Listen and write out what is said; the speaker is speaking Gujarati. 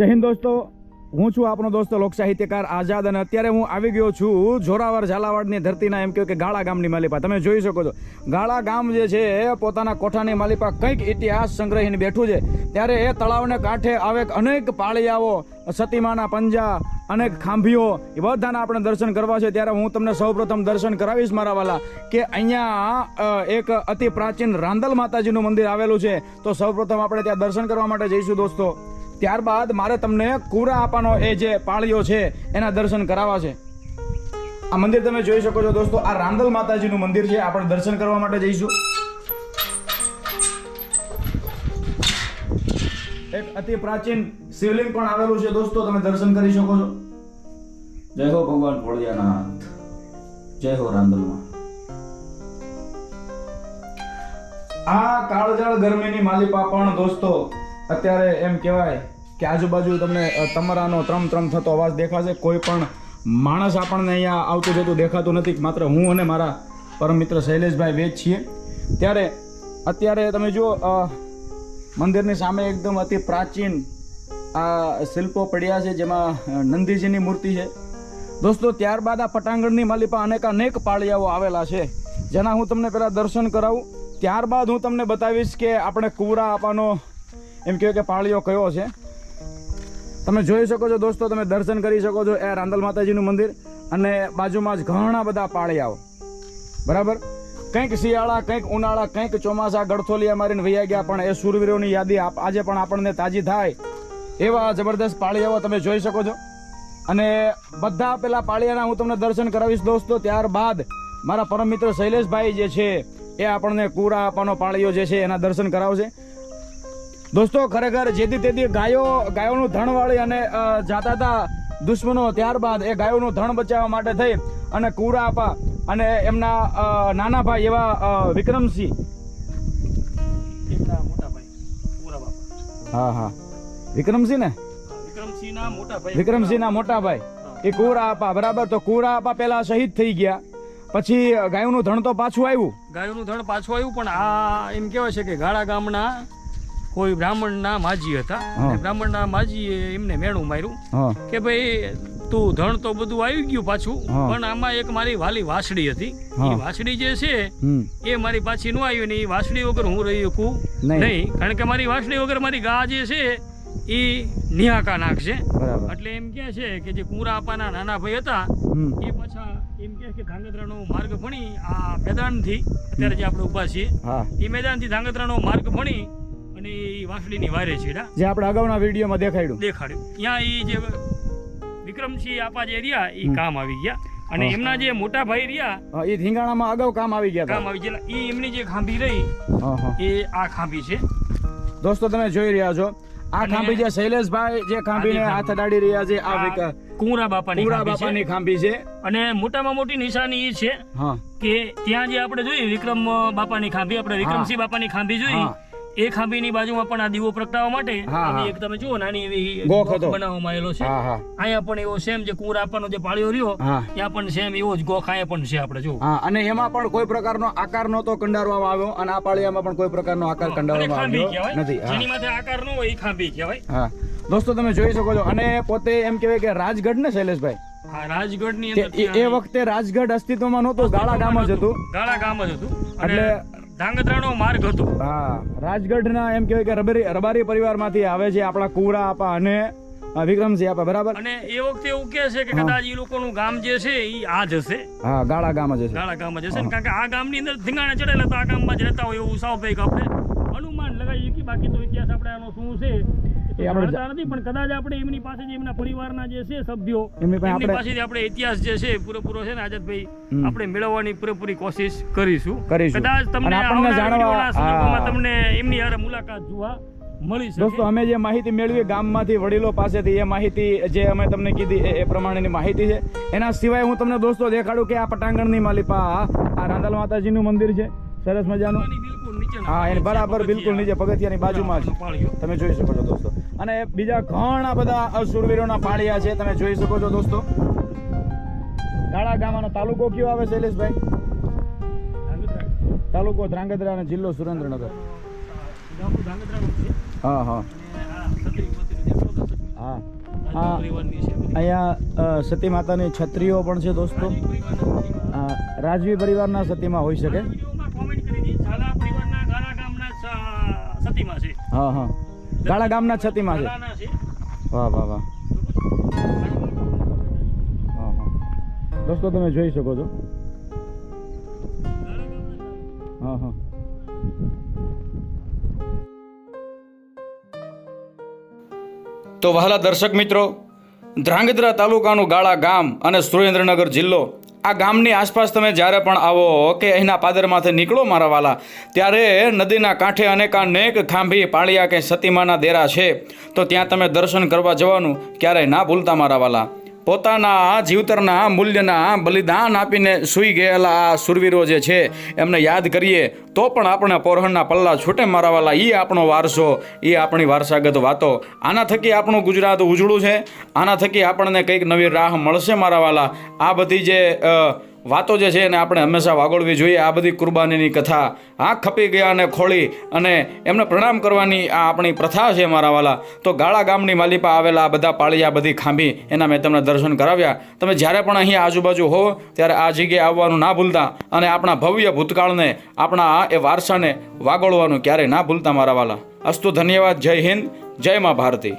જય હિન્દ દોસ્તો, હું છું આપનો દોસ્તો લોક સાહિત્યકાર આઝાદ અને અત્યારે હું આવી ગયો છું જોરાવર ઝાલાવાડની ધરતીના એમ કહ્યું કે ગાળા ગામની માલિપા. તમે જોઈ શકો છો ગાળા ગામ જે છે એ પોતાના કોઠાની માલિપા કંઈક ઇતિહાસ સંગ્રહીને બેઠું છે. ત્યારે એ તળાવને કાંઠે આવે અનેક પાળિયાઓ, સતીમાના પંજા, અનેક ખાંભીઓ, એ બધાના આપણે દર્શન કરવા છે. ત્યારે હું તમને સૌપ્રથમ દર્શન કરાવીશ મારા વાલા કે અહીંયા એક અતિ પ્રાચીન રાંદલ માતાજીનું મંદિર આવેલું છે. તો સૌપ્રથમ આપણે ત્યાં દર્શન કરવા માટે જઈશું દોસ્તો. ત્યારબાદ મારે તમને કુરા આપાનો એ જે પાળીઓ છે એના દર્શન કરાવવા છે. આ મંદિર તમે જોઈ શકો છો દોસ્તો, આ રાંદલ માતાજીનું મંદિર છે. આપણે દર્શન કરવા માટે જઈશું. એક અતિ પ્રાચીન શિવલિંગ પણ આવેલું છે દોસ્તો, તમે દર્શન કરી શકો છો. જય હો ભગવાન ભોળિયાનાથ, જય હો રાંદલમાં. આ કાળજાળ ગરમીની માલિપા પણ દોસ્તો અત્યારે એમ કહેવાય કે આજુબાજુ તમને તમરાનો ત્રમ થતો અવાજ દેખાશે. કોઈ પણ માણસ આપણને અહીંયા આવતું જતું દેખાતું નથી, માત્ર હું અને મારા પરમ મિત્ર શૈલેષભાઈ વેદ છીએ. ત્યારે અત્યારે તમે જુઓ મંદિરની સામે એકદમ અતિ પ્રાચીન આ શિલ્પો પડ્યા છે, જેમાં નંદીજીની મૂર્તિ છે દોસ્તો. ત્યારબાદ આ પટાંગણની માલિપા અનેક પાળિયાઓ આવેલા છે, જેના હું તમને પહેલાં દર્શન કરાવું. ત્યારબાદ હું તમને બતાવીશ કે આપણે કુરા આપાનો એમ કહ્યું કે પાળીઓ કયો છે. તમે જોઈ શકો છો દોસ્તો, તમે દર્શન કરી શકો છો એ રાંદલ માતાજીનું મંદિર, અને બાજુમાં જ ઘણા બધા પાળિયાઓ. બરાબર, કંઈક શિયાળા, કંઈક ઉનાળા, કંઈક ચોમાસા ગળથોલિયા મારીને વૈયા ગયા, પણ એ શૂરવીરોની યાદી આજે પણ આપણને તાજી થાય એવા જબરદસ્ત પાળિયાઓ તમે જોઈ શકો છો. અને બધા પેલા પાળિયાના હું તમને દર્શન કરાવીશ દોસ્તો. ત્યારબાદ મારા પરમ મિત્ર શૈલેષભાઈ જે છે એ આપણને કુરા આપાનો પાળીઓ જે છે એના દર્શન કરાવશે દોસ્તો. ખરેખર જેથી તેથી ગાયોનું ધણ વાળી અને જાતા હતા દુશ્મનો, ત્યારબાદ એ ગાયોનું ધણ બચાવવા માટે થઈ અને કુરા આપા અને એમના નાના ભાઈ એવા વિક્રમસિંહ, હા વિક્રમસિંહ ને વિક્રમસિંહના મોટા ભાઈ એ કુરા આપા. બરાબર, તો કુરા આપા પેલા શહીદ થઈ ગયા, પછી ગાયોનું ધણ તો પાછું આવ્યું. પણ આ એમ કહેવાય છે કે ગાળા ગામના કોઈ બ્રાહ્મણના માજી હતા. બ્રાહ્મણના માજીએ એમને મેણું માર્યું કે ભાઈ તું ધણ તો બધું આવી ગયું પાછું, પણ આમાં એક મારી વાલી વાસડી હતી. એ વાસડી જે છે એ મારી પાછી ન આવી, ને એ વાસડી વગર હું રહી શકું નહીં, કારણ કે મારી વાસડી વગર મારી ગા જે છે એ નિહાકા નાખશે. એટલે એમ કે છે કે જે કુરા આપાના નાના ભાઈ હતા એ પાછા એમ કે ધાંગધ્રાનો માર્ગ ભણી આ મેદાનથી, અત્યારે જે આપણે ઉભા છીએ એ મેદાનથી ધાંગધ્રાનો માર્ગ ભણી અને વાસળીની વારે છેડા, જે આપણે અગાઉના વિડીયોમાં દેખાડ્યું. ત્યાં એ જે વિક્રમસિંહ આપા જે રહ્યા એ કામ આવી ગયા, અને એમના જે મોટા ભાઈ રહ્યા એ ધીંગાણામાં અગાઉ કામ આવી ગયા. એ એમની જે ખાંભી રહી એ આ ખાંભી છે દોસ્તો. તમે જોઈ રહ્યા છો આ ખાંભી જે શૈલેષભાઈ જે ખાંભીને હાથ અડાડી રહ્યા છે, આ કુરા બાપાની ખાંભી છે. અને મોટામાં મોટી નિશાની એ છે કે ત્યાં જે આપણે જોઈએ વિક્રમ બાપાની ખાંભી, આપણે વિક્રમસિંહ બાપાની ખાંભી જોઈ, એ ખાંભીની બાજુમાં પણ આ દીવો પ્રગટાવવા માટે એક તમે જુઓ નાની એવી ગોખ બનાવવામાં આવેલો છે. અહીંયા પણ એવો સેમ જે કુરા આપવાનો જે પાળીઓ રહ્યો ત્યાં પણ સેમ એવો જ ગોખ અહીંયા પણ છે આપણે જો. અને એમાં પણ કોઈ પ્રકારનો આકાર નહોતો કંડારવામાં આવ્યો, અને આ પાળીયામાં પણ કોઈ પ્રકારનો આકાર કંડારવામાં આવ્યો નથી. જેની માથે આકાર ન હોય એ ખાંભી કહેવાય. દોસ્તો તમે જોઈ શકો છો. અને પોતે એમ કહેવાય કે રાજગઢ ને શૈલેષભાઈ, રાજગઢની અંદર એ વખતે રાજગઢ અસ્તિત્વમાં નહોતું, ગાળા ગામ જ હતું. એટલે ધાંગધ્રાનો માર્ગ હતો. રાજગઢના એમ કહેવાય કે રબારી પરિવારમાંથી આવે છે આપણા કુરા આપા અને વિક્રમસિંહ આપા. બરાબર, અને એ વખતે એવું કહે છે કે કદાચ એ લોકોનું ગામ જે છે એ આ જ હશે. ગાળા ગામ જ હશે. કારણ કે આ ગામની અંદર ધીંગાણા ચડેલા તો આ ગામમાં જ રહેતા હોય એવું સ્વાભાવિક આપણે અનુમાન લગાવીએ કે બાકી તો ઇતિહાસ આપણે આનો શું છે નથી, પણ કદાચ આપણે એમની પાસે એમના પરિવારના જે છે સભ્યો એમની પાસેથી આપણે ઇતિહાસ જે છે પૂરેપૂરો છે ને આઝાદભાઈ આપણે મેળવવાની પૂરેપૂરી કોશિશ કરીશું. કદાચ તમને એમની હારે મુલાકાત જોવા મળી શકે. દોસ્તો અમે જે માહિતી મેળવી ગામમાંથી વડીલો પાસેથી, એ માહિતી જે અમે તમને કીધી એ પ્રમાણેની માહિતી છે. એના સિવાય હું તમને દોસ્તો દેખાડું કે આ પટાંગણની માલિપા આ રાંદલ માતાજીનું મંદિર છે, સરસ મજાનું. એની બરાબર બિલકુલ નીચે પગથિયાની બાજુમાં જ તમે જોઈ શકો છો દોસ્તો. અને બીજા ઘણા બધા શૂરવીરોના પાળિયા છે, તમે જોઈ શકો છો દોસ્તો. ગાળા ગામનો તાલુકો કયો આવે શૈલેષભાઈ? તાલુકો ધ્રાંગધ્રા અને જિલ્લો સુરેન્દ્રનગર. હા હા રાજવી પરિવારની છે બધી. અહીંયા સતી માતાની છત્રીઓ પણ છે દોસ્તો. રાજવી પરિવારના સતીમાં હોઈ શકે. વિડીયોમાં કોમેન્ટ કરી હતી ઝાલા પરિવારના ગાળા ગામના સતીમાં છે. હા હા, ગાળા ગામના છતીમાં છે. ઝાલાના છે. વાહ વાહ વાહ. હા હા દોસ્તો તમે જોઈ શકો છો. હા હા. તો વહાલા દર્શક મિત્રો, ધ્રાંગધ્રા તાલુકાનું ગાળા ગામ અને સુરેન્દ્રનગર જિલ્લો, આ ગામની આસપાસ તમે જ્યારે પણ આવો કે અહીંના પાદરમાંથી નીકળો મારા વાલા, ત્યારે નદીના કાંઠે અનેક ખાંભી પાળિયા કે સતીમાના દેરા છે. તો ત્યાં તમે દર્શન કરવા જવાનું ક્યારેય ના ભૂલતા મારા વાલા. પોતાના જીવતરના મૂલ્યના બલિદાન આપીને સૂઈ ગયેલા આ સુરવીરો જે છે એમને યાદ કરીએ તો પણ આપણે પોરહણના પલ્લા છૂટે મારા વાલા. એ આપણો વારસો, એ આપણી વારસાગત વાતો. આના થકી આપણું ગુજરાત ઉજળું છે. આના થકી આપણને કંઈક નવી રાહ મળશે મારા વાલા. આ બધી જે વાતો જે છે એને આપણે હંમેશા વાગોળવી જોઈએ. આ બધી કુરબાનીની કથા, આ ખપી ગયા અને ખોળી અને એમને પ્રણામ કરવાની આ આપણી પ્રથા છે મારા વાલા. તો ગાળા ગામની માલિપા આવેલા આ બધા પાળિયા, બધી ખાંભી, એના મેં તમને દર્શન કરાવ્યા. તમે જ્યારે પણ અહીંયા આજુબાજુ હો ત્યારે આ જગ્યાએ આવવાનું ના ભૂલતા અને આપણા ભવ્ય ભૂતકાળને, આપણા એ વારસાને વાગોળવાનું ક્યારેય ના ભૂલતા મારા વાલા. અસ્તુ, ધન્યવાદ. જય હિન્દ, જય મા ભારતી.